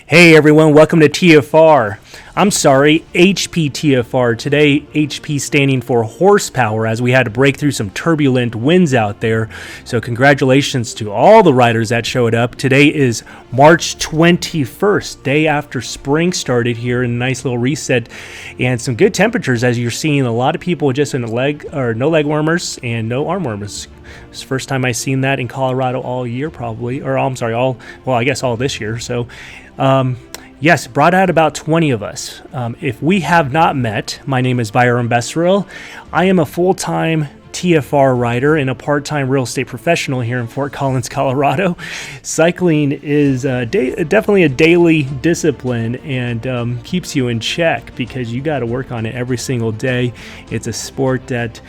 Hey everyone, welcome to TFR. I'm sorry, HPTFR. Today, HP standing for horsepower, as we had to break through some turbulent winds out there. So congratulations to all the riders that showed up. Today is March 21st, day after spring started here, in a nice little reset and some good temperatures, as you're seeing a lot of people just in no leg warmers and no arm warmers. It's the first time I've seen that in Colorado all year, probably, or I'm sorry, all this year. So yes, brought out about 20 of us. If we have not met, my name is Byron Besseril. I am a full-time TFR rider and a part-time real estate professional here in Fort Collins, Colorado. Cycling is definitely a daily discipline and keeps you in check because you got to work on it every single day. It's a sport that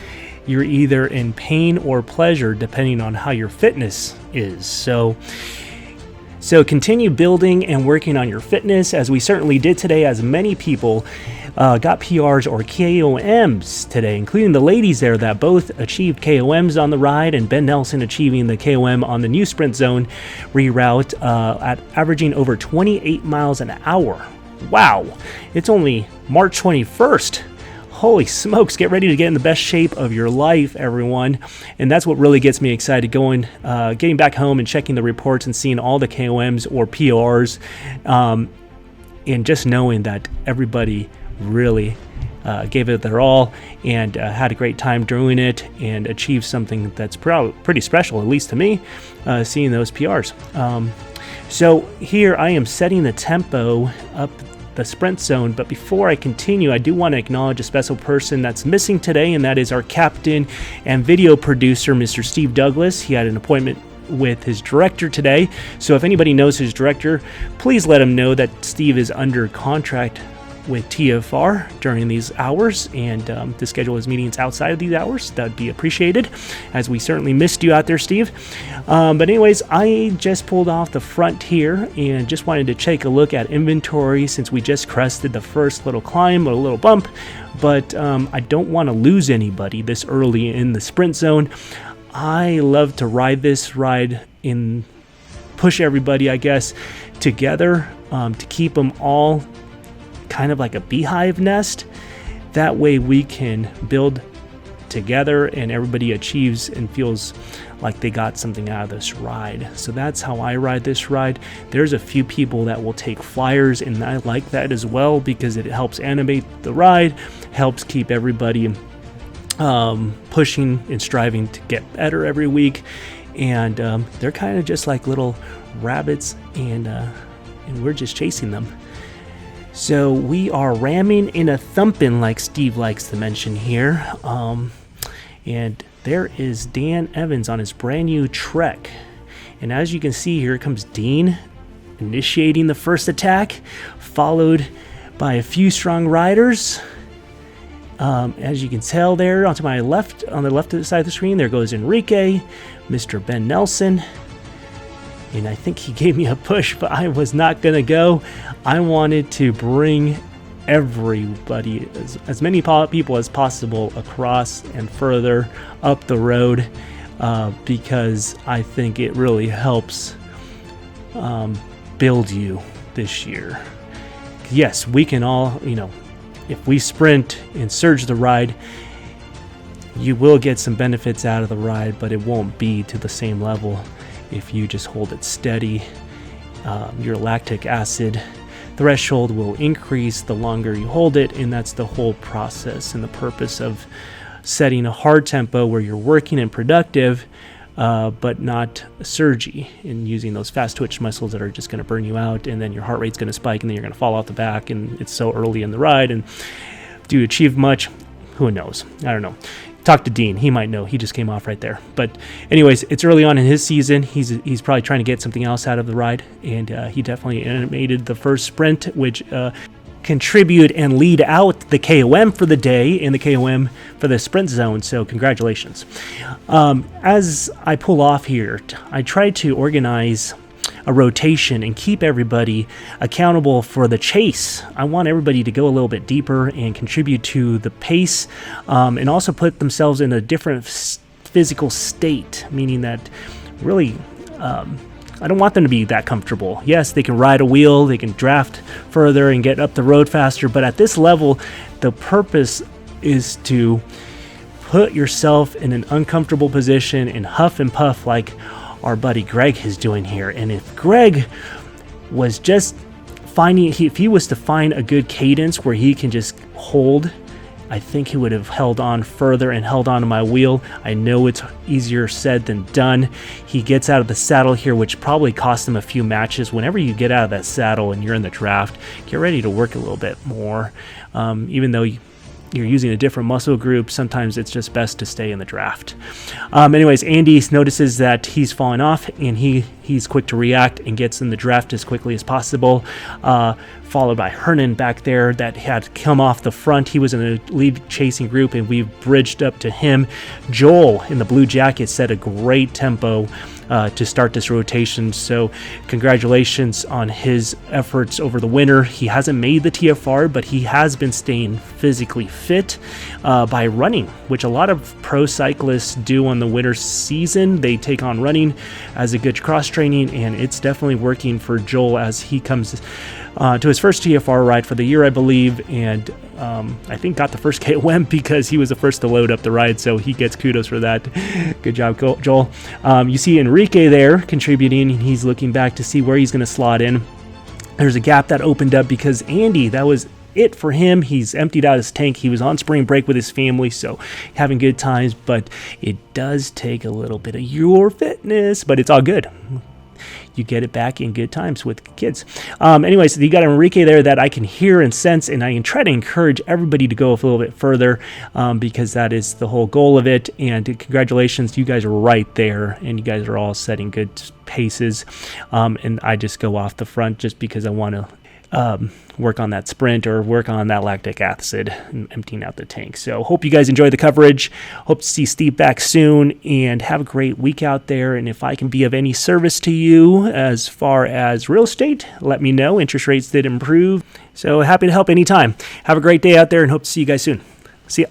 you're either in pain or pleasure depending on how your fitness is. So continue building and working on your fitness, as we certainly did today, as many people got PRs or KOMs today, including the ladies there that both achieved KOMs on the ride, and Ben Nelson achieving the KOM on the new Sprint Zone reroute at averaging over 28 miles an hour. Wow, it's only March 21st. Holy smokes, get ready to get in the best shape of your life, everyone. And that's what really gets me excited, getting back home and checking the reports and seeing all the KOMs or PRs, and just knowing that everybody really gave it their all and had a great time doing it and achieved something that's pretty special, at least to me, seeing those PRs. So here I am setting the tempo up the Sprint Zone, but before I continue, I do want to acknowledge a special person that's missing today, and that is our captain and video producer, Mr. Steve Douglas. He had an appointment with his director today, so if anybody knows his director, please let him know that Steve is under contract with TFR during these hours, and to schedule his meetings outside of these hours. That'd be appreciated, as we certainly missed you out there, Steve. But anyways, I just pulled off the front here and just wanted to take a look at inventory, since we just crested the first little climb, or a little bump, but I don't want to lose anybody this early in the Sprint Zone. I love to ride this ride and push everybody, I guess, together, to keep them all kind of like a beehive nest. That way we can build together and everybody achieves and feels like they got something out of this ride. So that's how I ride this ride. There's a few people that will take flyers, and I like that as well because it helps animate the ride, helps keep everybody pushing and striving to get better every week. And they're kind of just like little rabbits, and we're just chasing them. So we are ramming in a thumping, like Steve likes to mention here. And there is Dan Evans on his brand new Trek. And as you can see, here comes Dean initiating the first attack, followed by a few strong riders. As you can tell there, on the left side of the screen, there goes Enrique, Mr. Ben Nelson. And I think he gave me a push, but I was not going to go. I wanted to bring everybody, as many people as possible, across and further up the road, because I think it really helps build you this year. Yes, we can all, if we sprint and surge the ride, you will get some benefits out of the ride, but it won't be to the same level if you just hold it steady. Your lactic acid threshold will increase the longer you hold it, and that's the whole process and the purpose of setting a hard tempo where you're working and productive, but not surgy, and using those fast twitch muscles that are just going to burn you out, and then your heart rate's going to spike, and then you're going to fall off the back, and it's so early in the ride. And do you achieve much? Who knows? I don't know. Talk to Dean. He might know. He just came off right there. But anyways, it's early on in his season. He's probably trying to get something else out of the ride, and he definitely animated the first sprint, which contribute and lead out the KOM for the day and the KOM for the Sprint Zone. So congratulations. As I pull off here, I try to organize a rotation and keep everybody accountable for the chase. I want everybody to go a little bit deeper and contribute to the pace, and also put themselves in a different physical state, meaning that really I don't want them to be that comfortable. Yes, they can ride a wheel, they can draft further and get up the road faster, but at this level, the purpose is to put yourself in an uncomfortable position and huff and puff like our buddy Greg is doing here. And if Greg was just if he was to find a good cadence where he can just hold, I think he would have held on further and held on to my wheel. I know it's easier said than done. He gets out of the saddle here, which probably cost him a few matches. Whenever you get out of that saddle and you're in the draft, get ready to work a little bit more. Even though you're using a different muscle group, sometimes it's just best to stay in the draft. Anyways, Andy notices that he's falling off, and he's quick to react and gets in the draft as quickly as possible, followed by Hernan back there that had come off the front. He was in a lead chasing group, and we've bridged up to him. Joel in the blue jacket set a great tempo to start this rotation, so congratulations on his efforts over the winter. He hasn't made the TFR, but he has been staying physically fit by running, which a lot of pro cyclists do on the winter season. They take on running as a good cross training, and it's definitely working for Joel as he comes to his first TFR ride for the year, I believe, and I think got the first KOM because he was the first to load up the ride, so he gets kudos for that. Good job, Joel. You see Enrique there contributing, and he's looking back to see where he's going to slot in. There's a gap that opened up because Andy, that was it for him. He's emptied out his tank. He was on spring break with his family, so having good times, but it does take a little bit of your fitness, but it's all good. You get it back in good times with kids. Anyways, you got Enrique there that I can hear and sense, and I can try to encourage everybody to go a little bit further because that is the whole goal of it. And congratulations, you guys are right there, and you guys are all setting good paces. And I just go off the front just because I want to work on that sprint or work on that lactic acid and emptying out the tank. So hope you guys enjoy the coverage. Hope to see Steve back soon, and have a great week out there. And if I can be of any service to you as far as real estate, let me know. Interest rates did improve, so happy to help anytime. Have a great day out there, and hope to see you guys soon. See ya.